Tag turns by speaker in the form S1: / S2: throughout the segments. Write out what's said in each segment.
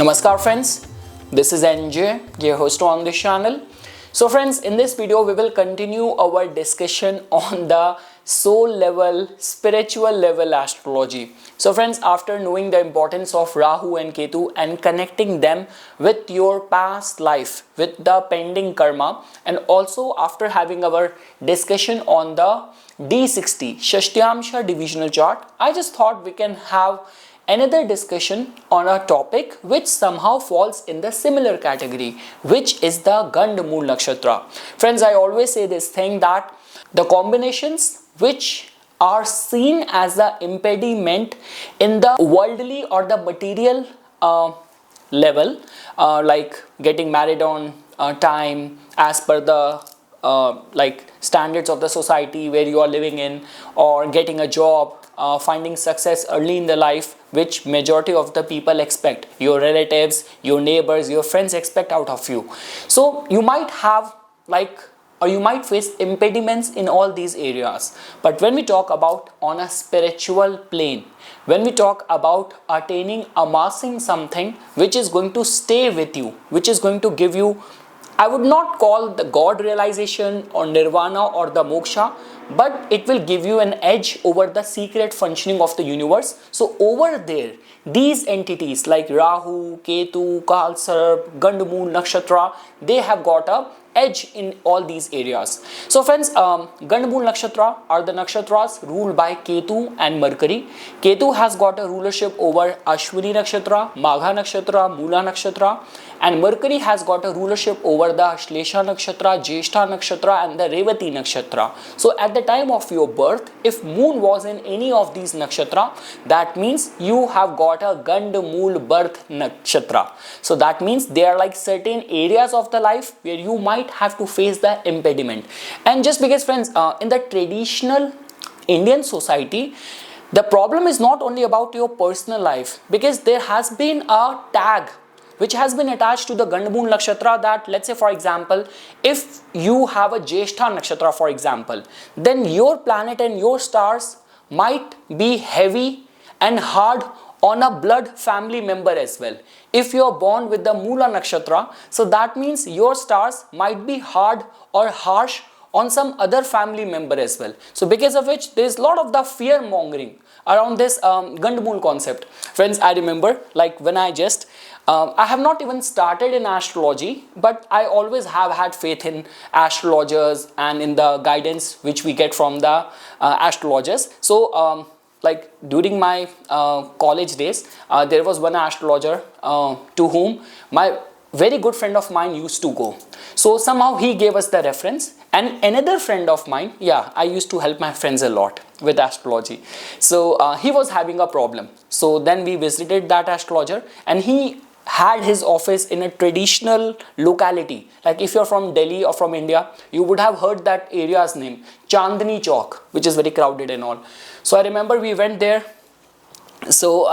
S1: Namaskar friends, this is NJ, your host on this channel. So friends, in this video we will continue our discussion on the soul level, spiritual level astrology. So friends, after knowing the importance of Rahu and Ketu and connecting them with your past life, with the pending karma, and also after having our discussion on the D60 Shashtyamsha divisional chart, I just thought we can have another discussion on a topic which somehow falls in the similar category, which is the Gandamul Nakshatra. Friends, I always say this thing that the combinations which are seen as the impediment in the worldly or the material level, like getting married on time as per the like standards of the society where you are living in, or getting a job, finding success early in the life, which majority of the people expect, your relatives, your neighbors, your friends expect out of you. So you might have or you might face impediments in all these areas. But when we talk about on a spiritual plane, when we talk about attaining, amassing something which is going to stay with you, which is going to give you, I would not call the God realization or nirvana or the moksha, but it will give you an edge over the secret functioning of the universe. So over there, these entities like Rahu, Ketu, Kalsarp, Gandamul, Nakshatra, they have got a edge in all these areas. So friends, Gandamul Nakshatra are the nakshatras ruled by Ketu and Mercury. Ketu has got a rulership over Ashwini Nakshatra, Magha Nakshatra, Mula Nakshatra, and Mercury has got a rulership over the Ashlesha Nakshatra, Jyeshtha Nakshatra and the Revati Nakshatra. So at the time of your birth, if moon was in any of these nakshatra, that means you have got a Gandamul birth nakshatra. So that means there are like certain areas of the life where you might have to face the impediment. And just because friends, in the traditional Indian society, the problem is not only about your personal life, because there has been a tag which has been attached to the Gandamul Nakshatra that, let's say for example, if you have a Jyeshtha Nakshatra for example, then your planet and your stars might be heavy and hard on a blood family member as well. If you are born with the Mula Nakshatra, so that means your stars might be hard or harsh on some other family member as well. So because of which there is a lot of the fear mongering around this Gandamul concept. Friends, I remember like when I have not even started in astrology, but I always have had faith in astrologers and in the guidance which we get from the astrologers. So like during my college days, there was one astrologer to whom my very good friend of mine used to go. So somehow he gave us the reference, and another friend of mine, I used to help my friends a lot with astrology. So he was having a problem. So then we visited that astrologer, and he had his office in a traditional locality. Like if you're from Delhi or from India, you would have heard that area's name, Chandni Chowk, which is very crowded and all. So I remember we went there. So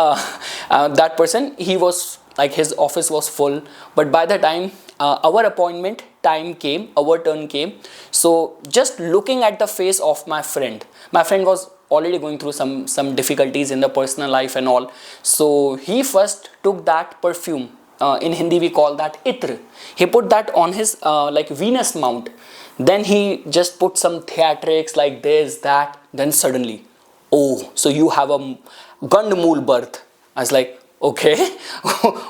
S1: that person, he was like, his office was full, but by the time our appointment time came, our turn came, so just looking at the face of my friend was already going through some difficulties in the personal life and all. So he first took that perfume, in Hindi we call that Itra. He put that on his like Venus mount. Then he just put some theatrics like this, that, then suddenly, oh, so you have a Gandamul birth. I was like, okay,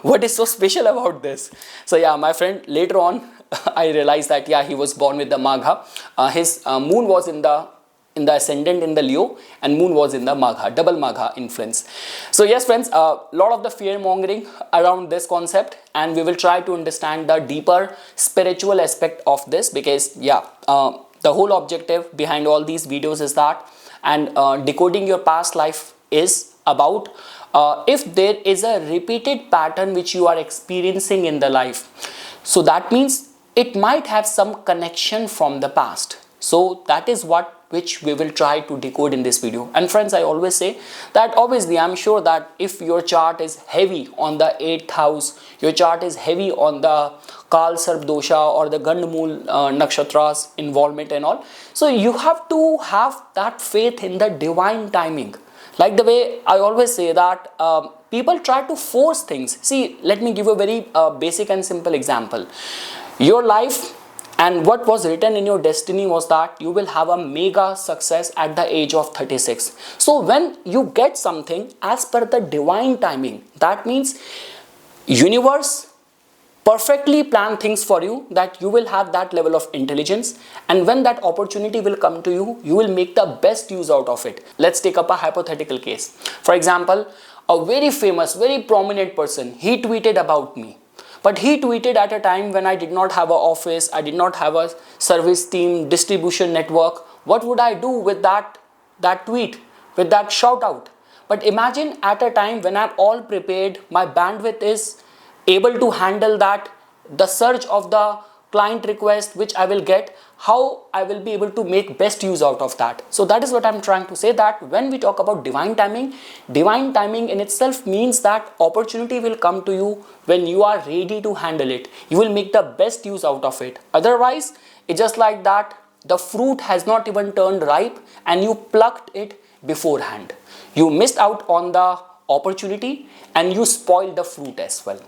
S1: what is so special about this? So my friend, later on, I realized that he was born with the Magha. His moon was in the ascendant in the Leo, and moon was in the Magha, double Magha influence. So yes friends, a lot of the fear mongering around this concept, and we will try to understand the deeper spiritual aspect of this, because the whole objective behind all these videos is that, and decoding your past life is about if there is a repeated pattern which you are experiencing in the life, so that means it might have some connection from the past. So that is which we will try to decode in this video. And friends, I always say that obviously I'm sure that if your chart is heavy on the 8th house, your chart is heavy on the Kalsarp dosha or the Gandamul nakshatras involvement and all, so you have to have that faith in the divine timing. Like the way I always say that people try to force things. See, let me give you a very basic and simple example. Your life and what was written in your destiny was that you will have a mega success at the age of 36. So when you get something as per the divine timing, that means universe perfectly plan things for you that you will have that level of intelligence, and when that opportunity will come to you, you will make the best use out of it. Let's take up a hypothetical case. For example, a very famous, very prominent person, he tweeted about me, but he tweeted at a time when I did not have an office, I did not have a service team, distribution network. What would I do with that tweet, with that shout out? But imagine at a time when I'm all prepared, my bandwidth is able to handle that, the surge of the client request which I will get, how I will be able to make best use out of that. So that is what I'm trying to say, that when we talk about divine timing in itself means that opportunity will come to you when you are ready to handle it. You will make the best use out of it. Otherwise, it's just like that the fruit has not even turned ripe and you plucked it beforehand. You missed out on the opportunity and you spoiled the fruit as well.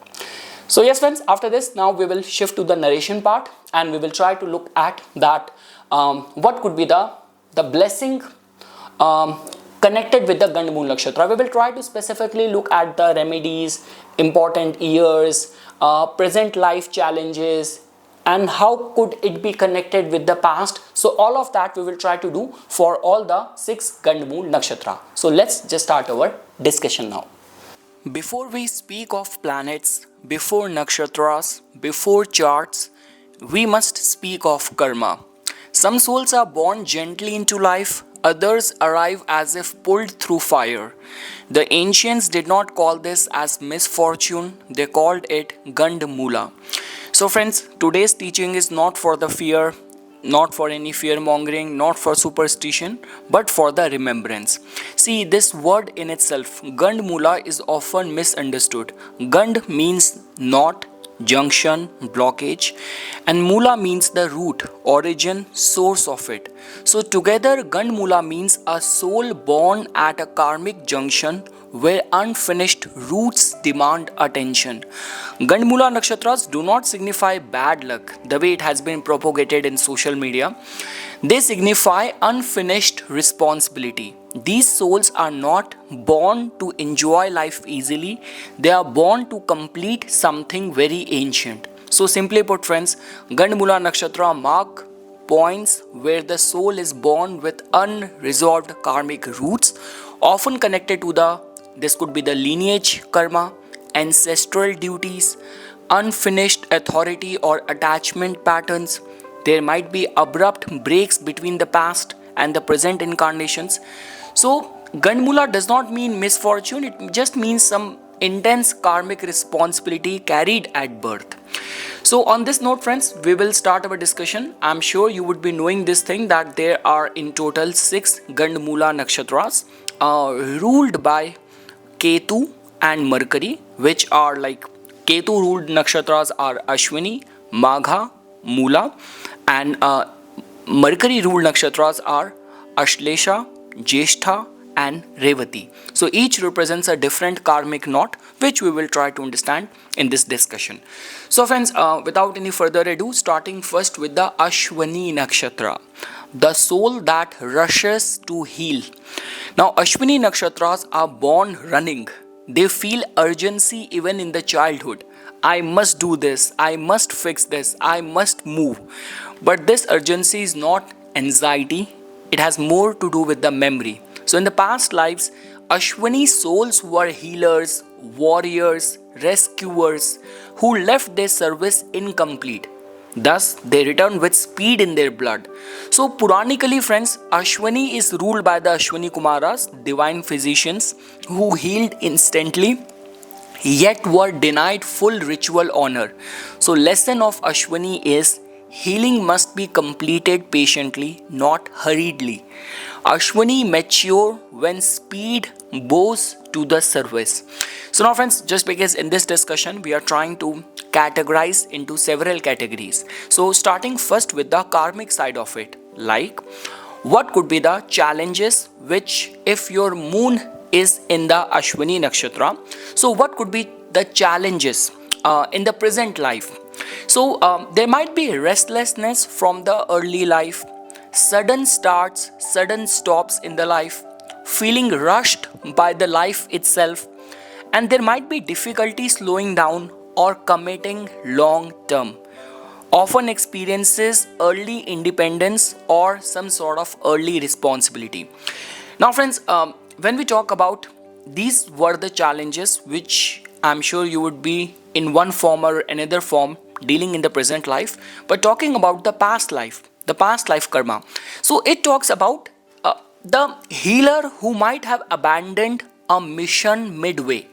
S1: So yes friends, after this now we will shift to the narration part and we will try to look at that what could be the blessing connected with the Gandmool Nakshatra. We will try to specifically look at the remedies, important years, present life challenges, and how could it be connected with the past. So all of that we will try to do for all the 6 Gandmool Nakshatra. So let's just start our discussion now. Before we speak of planets, before nakshatras, before charts, we must speak of karma. Some souls are born gently into life, others arrive as if pulled through fire. The ancients did not call this as misfortune, they called it Gandmula. So friends, today's teaching is not for the fear, not for any fear mongering, not for superstition, but for the remembrance. See, this word in itself, Gandmula, is often misunderstood. Gand means knot, junction, blockage, and Mula means the root, origin, source of it. So together, Gandmula means a soul born at a karmic junction where unfinished roots demand attention. Gandmula nakshatras do not signify bad luck the way it has been propagated in social media. They signify unfinished responsibility. These souls are not born to enjoy life easily, they are born to complete something very ancient. So simply put friends, Gandmula nakshatra mark points where the soul is born with unresolved karmic roots, often connected to this could be the lineage karma, ancestral duties, unfinished authority or attachment patterns. There might be abrupt breaks between the past and the present incarnations. So Gandmula does not mean misfortune, it just means some intense karmic responsibility carried at birth. So on this note friends, we will start our discussion. I'm sure you would be knowing this thing that there are in total 6 Gandmula nakshatras ruled by Ketu and Mercury, which are like Ketu ruled nakshatras are Ashwini, Magha, Mula, and Mercury ruled nakshatras are Ashlesha, Jeshtha, and Revati. So each represents a different karmic knot, which we will try to understand in this discussion. So friends, without any further ado, starting first with the Ashwini nakshatra, the soul that rushes to heal. Now Ashwini nakshatras are born running. They feel urgency even in the childhood. I must do this, I must fix this, I must move. But this urgency is not anxiety, it has more to do with the memory. So in the past lives, Ashwini souls were healers, warriors, rescuers who left their service incomplete. Thus, they return with speed in their blood. So Puranically friends, Ashwini is ruled by the Ashwini Kumaras, divine physicians who healed instantly yet were denied full ritual honor. So lesson of Ashwini is healing must be completed patiently, not hurriedly. Ashwini mature when speed bows to the service. So now friends, just because in this discussion we are trying to categorize into several categories. So starting first with the karmic side of it, like what could be the challenges which if your moon is in the Ashwini Nakshatra. So what could be the challenges in the present life? So there might be restlessness from the early life, sudden starts, sudden stops in the life, feeling rushed by the life itself, and there might be difficulty slowing down or committing long term. Often experiences early independence or some sort of early responsibility. Now, friends, when we talk about these were the challenges which I'm sure you would be in one form or another form dealing in the present life, but talking about the past life karma. So it talks about the healer who might have abandoned a mission midway,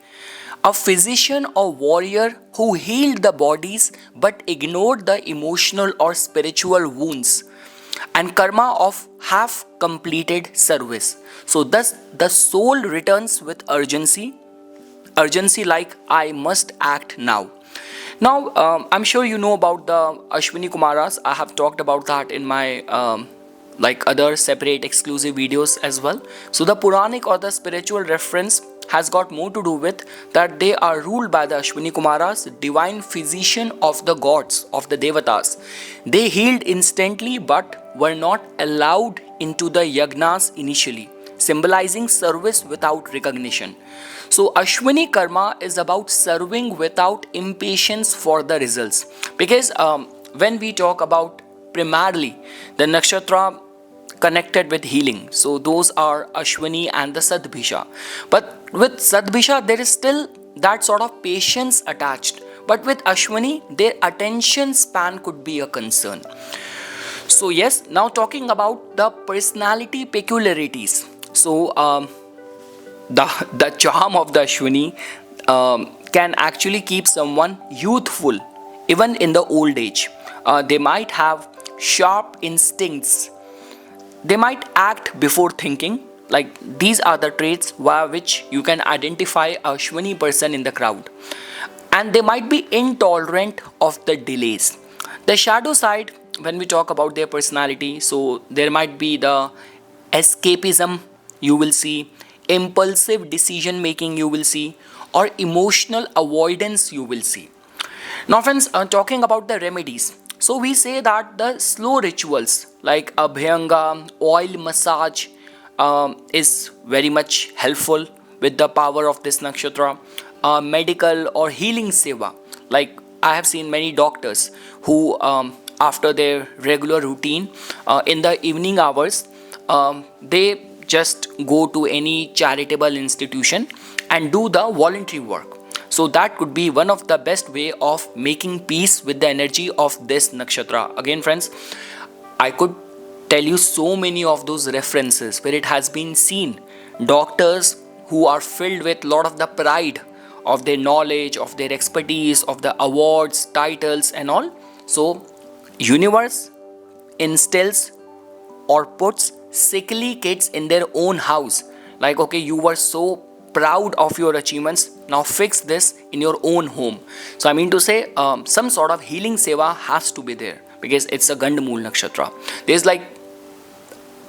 S1: a physician or warrior who healed the bodies but ignored the emotional or spiritual wounds, and karma of half completed service. So thus the soul returns with urgency like I must act now. Now I'm sure you know about the Ashwini Kumaras. I have talked about that in my like other separate exclusive videos as well. So the Puranic or the spiritual reference has got more to do with that they are ruled by the Ashwini Kumaras, divine physician of the gods, of the Devatas. They healed instantly but were not allowed into the yagnas initially, symbolizing service without recognition. So Ashwini karma is about serving without impatience for the results. Because when we talk about primarily the nakshatra connected with healing, so those are Ashwini and the Sadbhisha. But with Sadbhisha, there is still that sort of patience attached. But with Ashwini, their attention span could be a concern. So yes, now talking about the personality peculiarities. So the charm of the Ashwini can actually keep someone youthful even in the old age. They might have sharp instincts. They might act before thinking. Like these are the traits via which you can identify a Ashwini person in the crowd. And they might be intolerant of the delays. The shadow side, when we talk about their personality, so there might be the escapism you will see, impulsive decision making you will see, or emotional avoidance you will see. Now friends, talking about the remedies, so we say that the slow rituals like abhyanga, oil massage is very much helpful with the power of this nakshatra. Medical or healing seva, like I have seen many doctors who after their regular routine in the evening hours, they just go to any charitable institution and do the voluntary work. So that could be one of the best way of making peace with the energy of this nakshatra. Again friends, I could tell you so many of those references where it has been seen doctors who are filled with lot of the pride of their knowledge, of their expertise, of the awards, titles and all. So universe instills or puts sickly kids in their own house. Like, okay, you were so proud of your achievements, now fix this in your own home. So I mean to say some sort of healing seva has to be there because it's a Gandamul nakshatra. There's like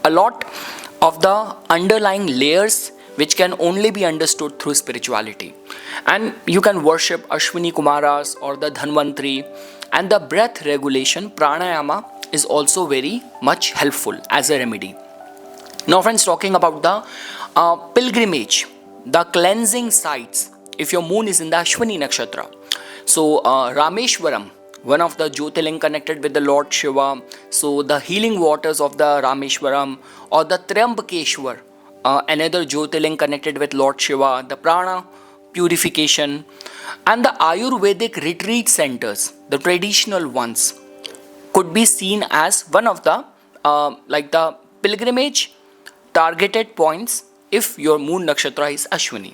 S1: a lot of the underlying layers which can only be understood through spirituality. And you can worship Ashwini Kumaras or the Dhanvantri, and the breath regulation pranayama is also very much helpful as a remedy. Now friends, talking about the pilgrimage, the cleansing sites, if your moon is in the Ashwini nakshatra. So Rameshwaram, one of the Jyotirling connected with the Lord Shiva, so the healing waters of the Rameshwaram, or the Triambakeshwar, another Jyotirling connected with Lord Shiva, the prana purification, and the Ayurvedic retreat centers, the traditional ones, could be seen as one of the like the pilgrimage targeted points if your moon nakshatra is Ashwini.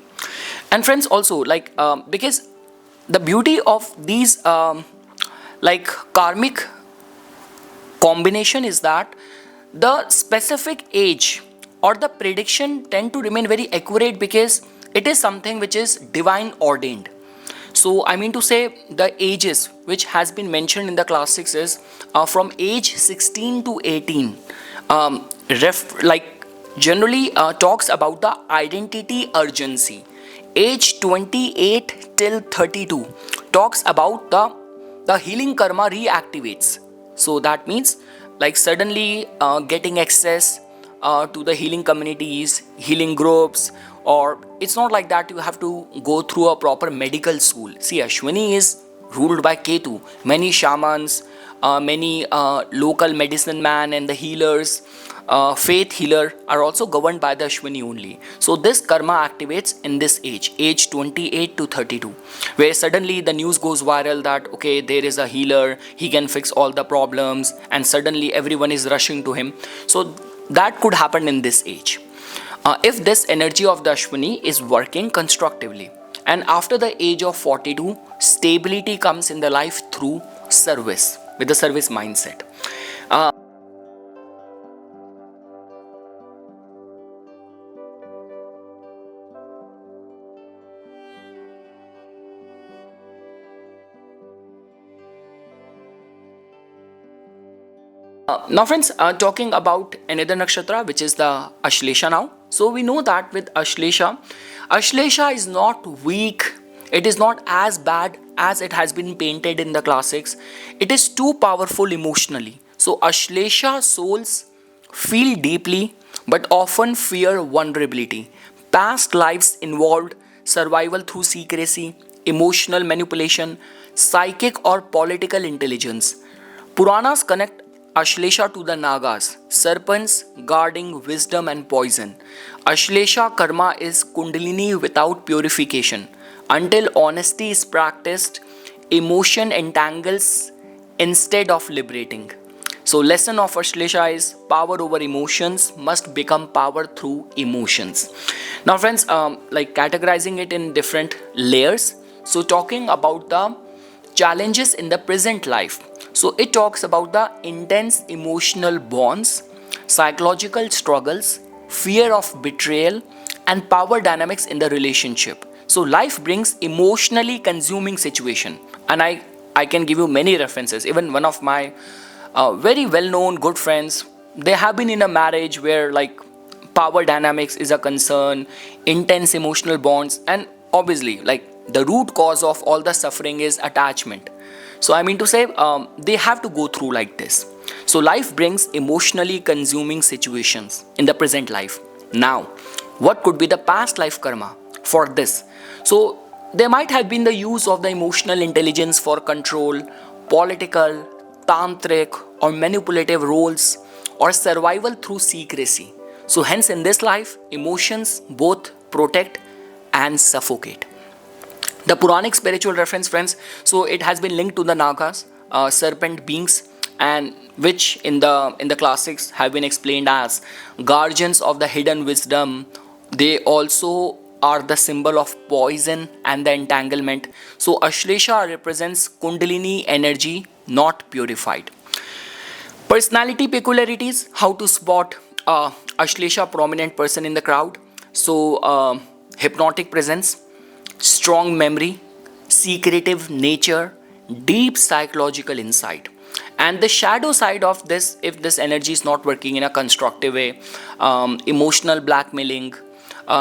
S1: And friends, also like because the beauty of these like karmic combination is that the specific age or the prediction tend to remain very accurate because it is something which is divine ordained. So I mean to say the ages which has been mentioned in the classics is from age 16 to 18, like generally talks about the identity urgency. Age 28 till 32 talks about the healing karma reactivates. So that means like suddenly getting access to the healing communities, healing groups, or it's not like that you have to go through a proper medical school. See, Ashwini is ruled by Ketu. Many shamans, many local medicine man and the healers, faith healer are also governed by the Ashwini only. So this karma activates in this age 28 to 32, where suddenly the news goes viral that okay, there is a healer, he can fix all the problems, and suddenly everyone is rushing to him. So that could happen in this age. If this energy of the Ashwini is working constructively. And after the age of 42, stability comes in the life through service, with the service mindset. Now, friends, talking about another nakshatra, which is the Ashlesha now. So, we know that with Ashlesha, Ashlesha is not weak, it is not as bad as it has been painted in the classics. It is too powerful emotionally. So, Ashlesha souls feel deeply but often fear vulnerability. Past lives involved survival through secrecy, emotional manipulation, psychic or political intelligence. Puranas connect Ashlesha to the Nagas, serpents guarding wisdom and poison. Ashlesha karma is Kundalini without purification. Until honesty is practiced, emotion entangles instead of liberating. So, lesson of Ashlesha is power over emotions must become power through emotions. Now, friends, like categorizing it in different layers. So, talking about the challenges in the present life. So it talks about the intense emotional bonds, psychological struggles, fear of betrayal, and power dynamics in the relationship. So life brings emotionally consuming situation, and I can give you many references. Even one of my very well-known good friends, they have been in a marriage where like power dynamics is a concern, intense emotional bonds, and obviously like the root cause of all the suffering is attachment. So I mean to say, they have to go through like this. So life brings emotionally consuming situations in the present life. Now, what could be the past life karma for this? So there might have been the use of the emotional intelligence for control, political, tantric, or manipulative roles, or survival through secrecy. So hence in this life, emotions both protect and suffocate. The Puranic spiritual reference, friends, so it has been linked to the Nagas, serpent beings, and which in the classics have been explained as guardians of the hidden wisdom. They also are the symbol of poison and the entanglement. So Ashlesha represents Kundalini energy not purified. Personality peculiarities, how to spot Ashlesha prominent person in the crowd. So hypnotic presence, strong memory, secretive nature, deep psychological insight. And the shadow side of this, if this energy is not working in a constructive way, emotional blackmailing,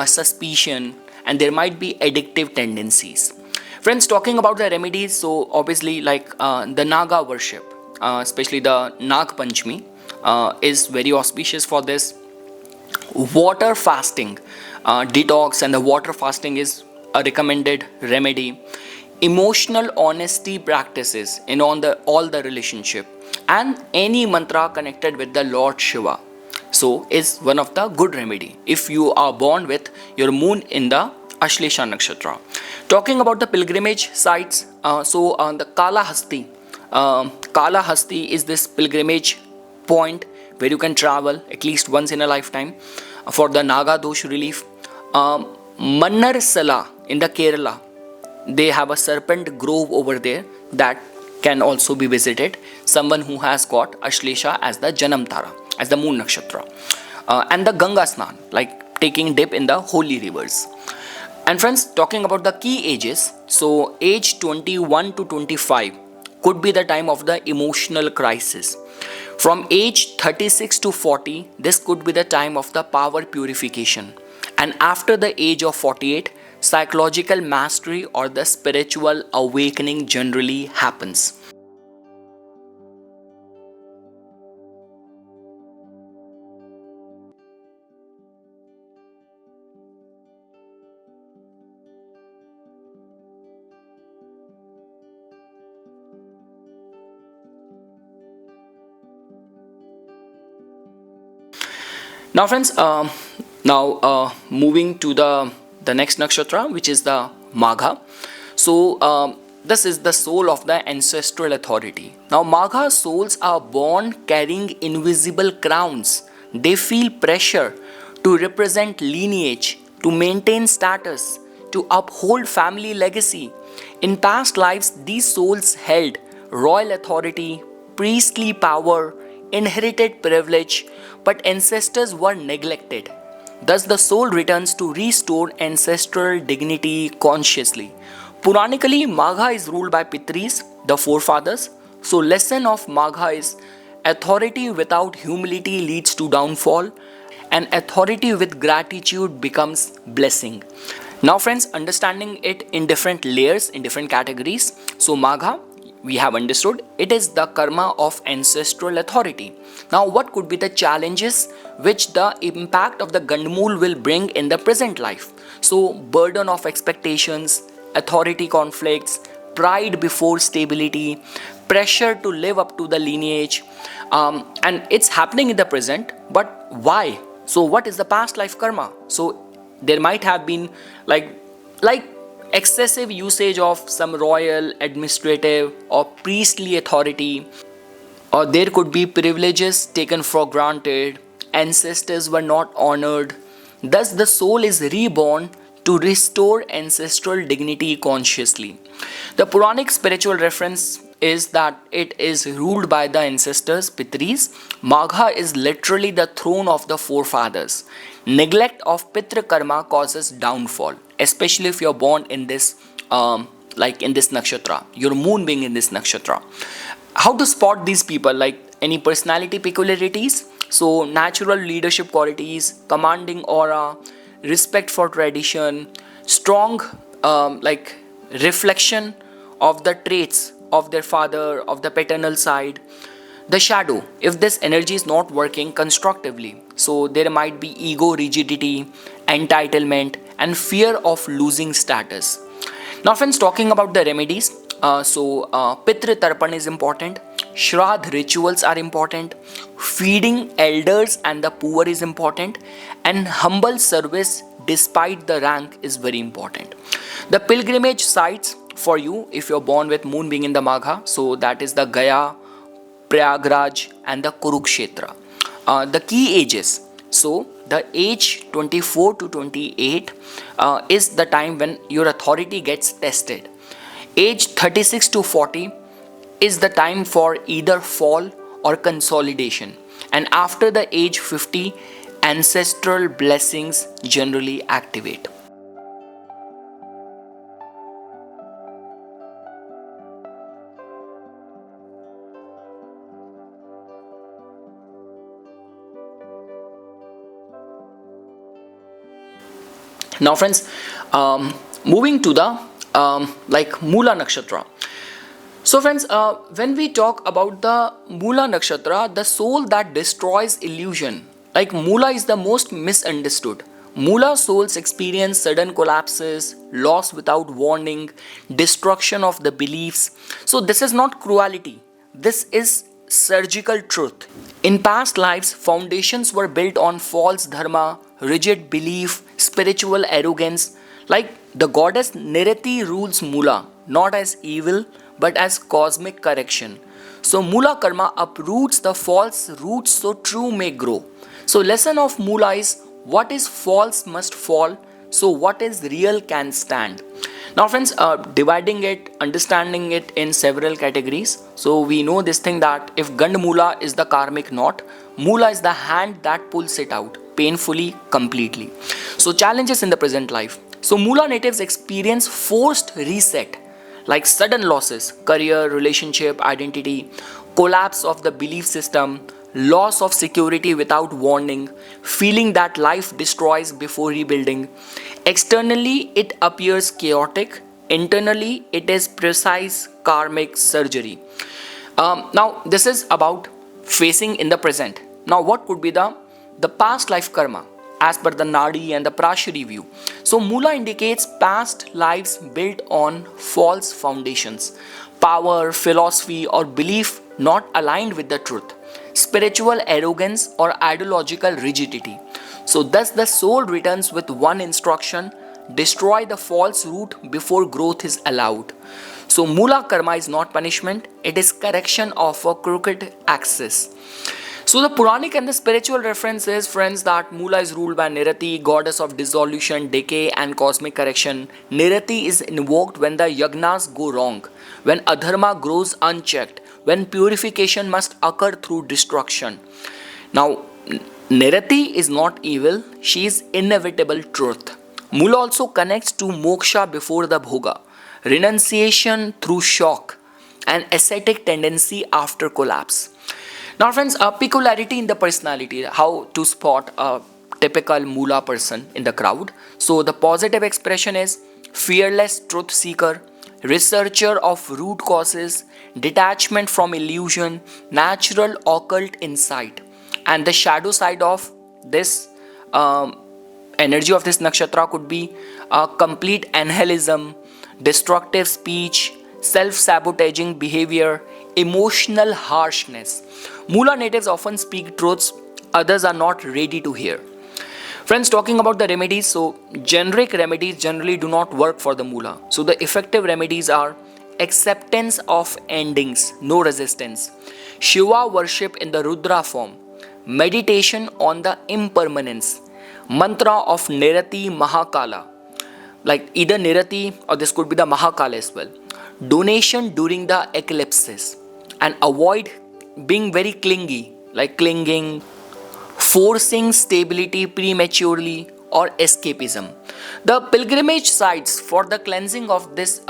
S1: suspicion, and there might be addictive tendencies. Friends, talking about the remedies, so obviously like the Naga worship, especially the Nag Panchami, is very auspicious for this. Water fasting, detox, and the water fasting is a recommended remedy. Emotional honesty practices in on the all the relationship, and any mantra connected with the Lord Shiva, so is one of the good remedy if you are born with your moon in the Ashlesha nakshatra. Talking about the pilgrimage sites, so the Kalahasti, Kalahasti is this pilgrimage point where you can travel at least once in a lifetime for the Naga dosh relief. Mannar Sala in the Kerala, they have a serpent grove over there that can also be visited. Someone who has got Ashlesha as the Janam Tara, as the moon nakshatra. And the Ganga Snan, like taking dip in the holy rivers. And friends, talking about the key ages, so age 21 to 25 could be the time of the emotional crisis. From age 36 to 40, this could be the time of the power purification. And after the age of 48, psychological mastery or the spiritual awakening generally happens. Now, friends, moving to the next nakshatra, which is the Magha. So, this is the soul of the ancestral authority. Now, Magha souls are born carrying invisible crowns. They feel pressure to represent lineage, to maintain status, to uphold family legacy. In past lives, these souls held royal authority, priestly power, inherited privilege, but ancestors were neglected. Thus, the soul returns to restore ancestral dignity consciously. Puranically, Magha is ruled by Pitris, the forefathers. So, lesson of Magha is authority without humility leads to downfall, and authority with gratitude becomes blessing. Now, friends, understanding it in different layers, in different categories. So, Magha, we have understood it is the karma of ancestral authority. Now, what could be the challenges which the impact of the Gandmul will bring in the present life? So, burden of expectations, authority conflicts, pride before stability, pressure to live up to the lineage, and it's happening in the present. But why? So, what is the past life karma? So, there might have been like excessive usage of some royal, administrative, or priestly authority, or there could be privileges taken for granted, ancestors were not honored. Thus, the soul is reborn to restore ancestral dignity consciously. The Puranic spiritual reference is that it is ruled by the ancestors, Pitris. Magha is literally the throne of the forefathers. Neglect of Pitra karma causes downfall, especially if you're born in this, in this nakshatra, your moon being in this nakshatra. How to spot these people? Like any personality peculiarities? So, natural leadership qualities, commanding aura, respect for tradition, strong reflection of the traits of their father, of the paternal side. The shadow, if this energy is not working constructively, so there might be ego rigidity, entitlement, and fear of losing status. Now, friends, talking about the remedies, Pitra Tarpan is important, Shraddh rituals are important, feeding elders and the poor is important, and humble service despite the rank is very important. The pilgrimage sites for you, if you're born with moon being in the Magha, so that is the Gaya, Prayagraj, and the Kurukshetra. The key ages, so the age 24 to 28 is the time when your authority gets tested. Age 36 to 40 is the time for either fall or consolidation. And after the age 50, ancestral blessings generally activate. Now, friends, moving to the Mula Nakshatra. So, friends, when we talk about the Mula Nakshatra, the soul that destroys illusion, like Mula is the most misunderstood. Mula souls experience sudden collapses, loss without warning, destruction of the beliefs. So, this is not cruelty, this is surgical truth. In past lives, foundations were built on false dharma, rigid belief, spiritual arrogance. Like the goddess Nirati rules Mula, not as evil but as cosmic correction. So Mula karma uproots the false roots so true may grow. So lesson of Mula is what is false must fall, so what is real can stand. Now, friends, dividing it, understanding it in several categories. So we know this thing that if Gandmula is the karmic knot, Mula is the hand that pulls it out painfully, completely. So challenges in the present life. So Mula natives experience forced reset, like sudden losses, career, relationship, identity, collapse of the belief system, loss of security without warning, feeling that life destroys before rebuilding. Externally, it appears chaotic, internally, it is precise karmic surgery. Now, this is about facing in the present. Now, what could be the past life karma as per the Nadi and the Prashari view? So, Mula indicates past lives built on false foundations, power, philosophy, or belief not aligned with the truth, spiritual arrogance, or ideological rigidity. So, thus, the soul returns with one instruction: destroy the false root before growth is allowed. So, Mula karma is not punishment, it is correction of a crooked axis. So, the Puranic and the spiritual reference is, friends, that Mula is ruled by Nirati, goddess of dissolution, decay, and cosmic correction. Nirati is invoked when the yagnas go wrong, when adharma grows unchecked, when purification must occur through destruction. Now, Nirati is not evil, she is inevitable truth. Mula also connects to moksha before the bhoga, renunciation through shock, and ascetic tendency after collapse. Now, friends, a peculiarity in the personality, how to spot a typical Mula person in the crowd. So, the positive expression is fearless truth seeker, researcher of root causes, detachment from illusion, natural occult insight. And the shadow side of this energy of this nakshatra could be complete annihilism, destructive speech, self-sabotaging behavior, emotional harshness. Mula natives often speak truths others are not ready to hear. Friends, talking about the remedies, so generic remedies generally do not work for the Mula. So the effective remedies are acceptance of endings, no resistance, Shiva worship in the Rudra form, meditation on the impermanence, mantra of Nirati Mahakala, like either Nirati or this could be the Mahakala as well, donation during the eclipses, and avoid being very clingy, like clinging, forcing stability prematurely, or escapism. The pilgrimage sites for the cleansing of this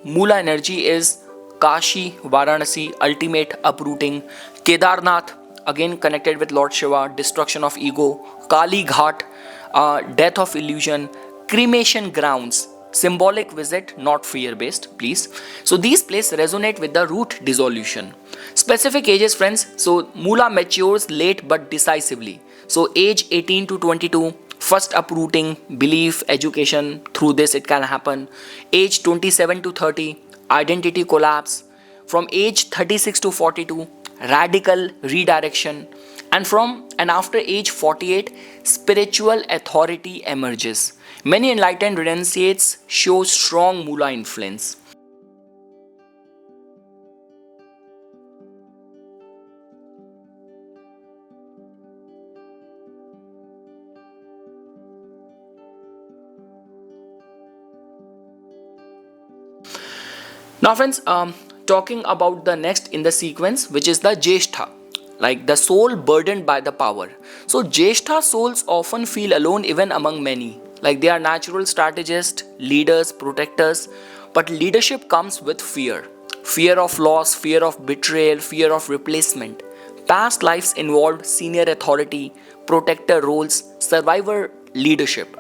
S1: Mula energy is Kashi, Varanasi, ultimate uprooting, Kedarnath, again connected with Lord Shiva, destruction of ego, Kali Ghat, death of illusion, cremation grounds, symbolic visit, not fear based, please. So these places resonate with the root dissolution. Specific ages, friends. So Mula matures late but decisively. So age 18 to 22, first uprooting, belief, education, through this it can happen. Age 27 to 30, identity collapse. From age 36 to 42, radical redirection. And after age 48, spiritual authority emerges. Many enlightened renunciates show strong Mula influence. Now, friends, talking about the next in the sequence, which is the Jeshtha, like the soul burdened by the power. So, Jeshtha souls often feel alone even among many. Like they are natural strategists, leaders, protectors, but leadership comes with fear. Fear of loss, fear of betrayal, fear of replacement. Past lives involved senior authority, protector roles, survivor leadership.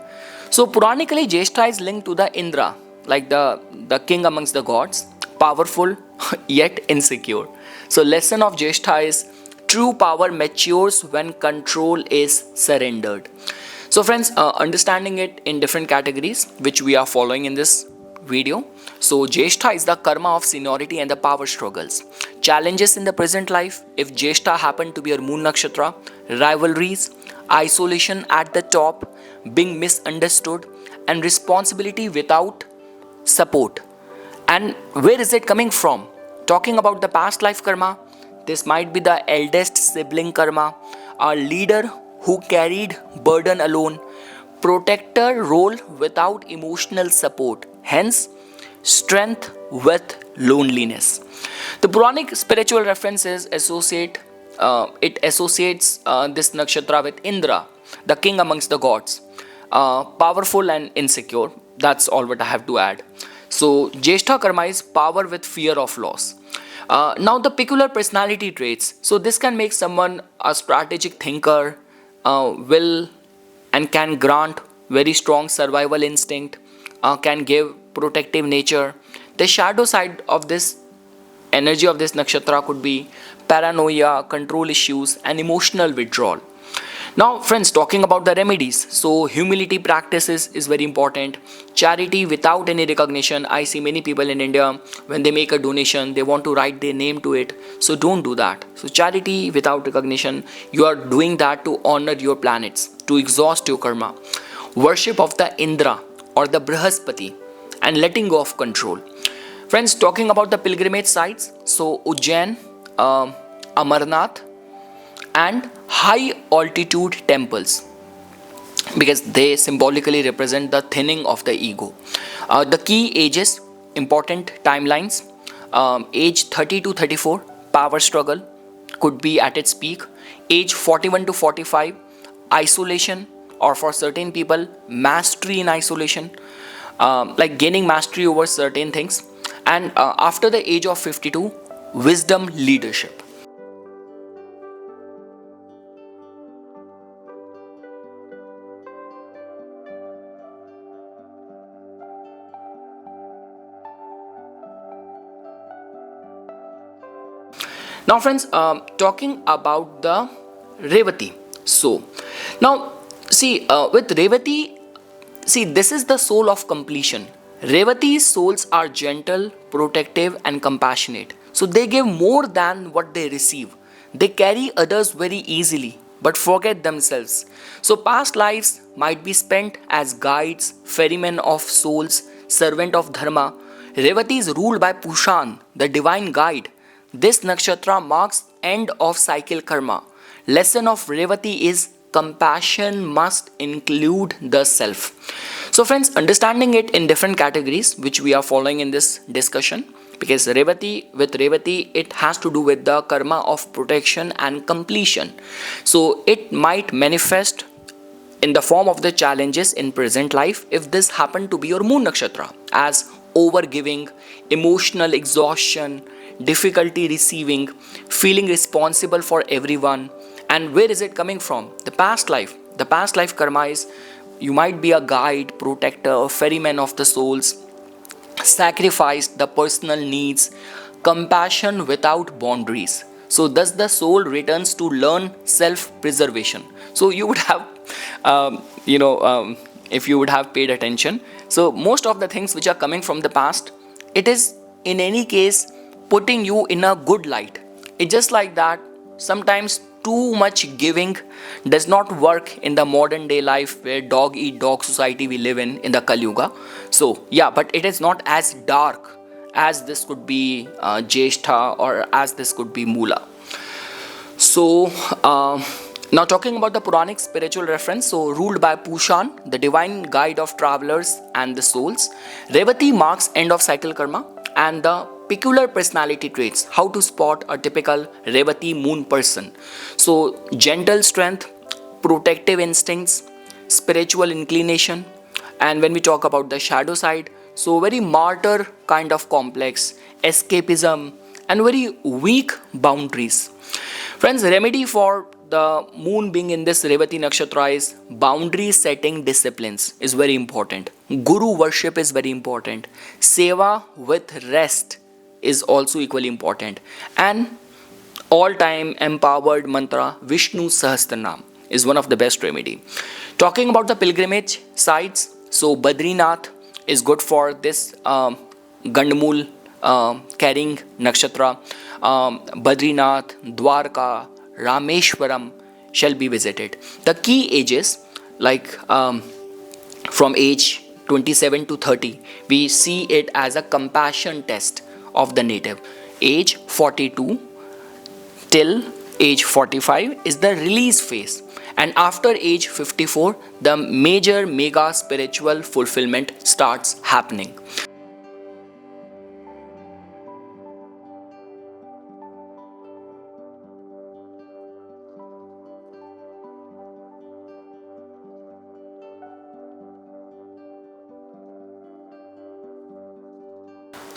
S1: So Puranically, Jeshtha is linked to the Indra, like the king amongst the gods, powerful yet insecure. So lesson of Jeshtha is true power matures when control is surrendered. So friends, understanding it in different categories which we are following in this video. So Jeshtha is the karma of seniority and the power struggles. Challenges in the present life, if Jeshtha happened to be your moon nakshatra, rivalries, isolation at the top, being misunderstood, and responsibility without support. And where is it coming from? Talking about the past life karma, this might be the eldest sibling karma, a leader who carried burden alone, protector role without emotional support, hence strength with loneliness. The Puranic spiritual references associates this nakshatra with Indra, the king amongst the gods, powerful and insecure. That's all what I have to add. So Jeshtha karma is power with fear of loss. Now, the peculiar personality traits. So, this can make someone a strategic thinker, will and can grant very strong survival instinct, can give protective nature. The shadow side of this energy of this nakshatra could be paranoia, control issues, and emotional withdrawal. Now, friends, talking about the remedies. So, humility practices is very important. Charity without any recognition. I see many people in India, when they make a donation, they want to write their name to it. So, don't do that. So, charity without recognition, you are doing that to honor your planets, to exhaust your karma. Worship of the Indra or the Brihaspati, and letting go of control. Friends, talking about the pilgrimage sites. So, Ujjain, Amarnath, and high altitude temples, because they symbolically represent the thinning of the ego. The key ages, important timelines. Age 30 to 34, power struggle could be at its peak. Age 41 to 45, isolation, or for certain people, mastery in isolation, like gaining mastery over certain things. And after the age of 52, wisdom leadership. Now, friends, talking about the Revati. So, now see, with Revati, see, this is the soul of completion. Revati's souls are gentle, protective, and compassionate. So, they give more than what they receive. They carry others very easily, but forget themselves. So, past lives might be spent as guides, ferrymen of souls, servant of dharma. Revati is ruled by Pushan, the divine guide. This nakshatra marks end of cycle karma. Lesson of Revati is compassion must include the self. So, friends, understanding it in different categories, which we are following in this discussion, because Revati, with Revati, it has to do with the karma of protection and completion. So, it might manifest in the form of the challenges in present life if this happened to be your moon nakshatra, as overgiving, emotional exhaustion, difficulty receiving, feeling responsible for everyone. And where is it coming from? The past life. The past life karma is, you might be a guide, protector, ferryman of the souls, sacrificed the personal needs, compassion without boundaries. So, thus the soul returns to learn self preservation. So, you would have, if you would have paid attention. So, most of the things which are coming from the past, it is in any case putting you in a good light. It's just like that. Sometimes too much giving does not work in the modern day life, where dog eat dog society we live in the Kali Yuga. So yeah, but it is not as dark as this could be Jeshta, or as this could be Mula. So now talking about the Puranic spiritual reference, so ruled by Pushan, the divine guide of travelers and the souls. Revati marks end of cycle karma. And the peculiar personality traits, how to spot a typical Revati moon person. So gentle strength, protective instincts, spiritual inclination. And when we talk about the shadow side, so very martyr kind of complex, escapism, and very weak boundaries. Friends, remedy for the moon being in this Revati nakshatra is boundary setting disciplines is very important. Guru worship is very important. Seva with rest is also equally important. And all time empowered mantra Vishnu Sahasranam is one of the best remedy. Talking about the pilgrimage sites, so Badrinath is good for this Gandamul carrying nakshatra. Badrinath, Dwarka, Rameshwaram shall be visited. The key ages, like from age 27 to 30, we see it as a compassion test of the native. Age 42 till age 45 is the release phase, and after age 54, the major mega spiritual fulfillment starts happening.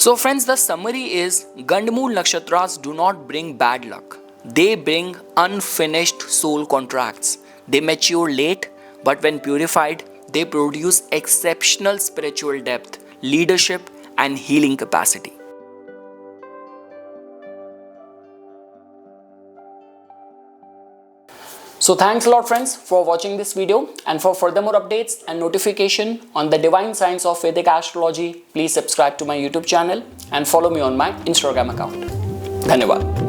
S1: So friends, the summary is Gandamul nakshatras do not bring bad luck. They bring unfinished soul contracts. They mature late, but when purified, they produce exceptional spiritual depth, leadership, and healing capacity. So thanks a lot friends for watching this video, and for further more updates and notification on the divine science of Vedic astrology, please subscribe to my YouTube channel and follow me on my Instagram account. Dhanyavad.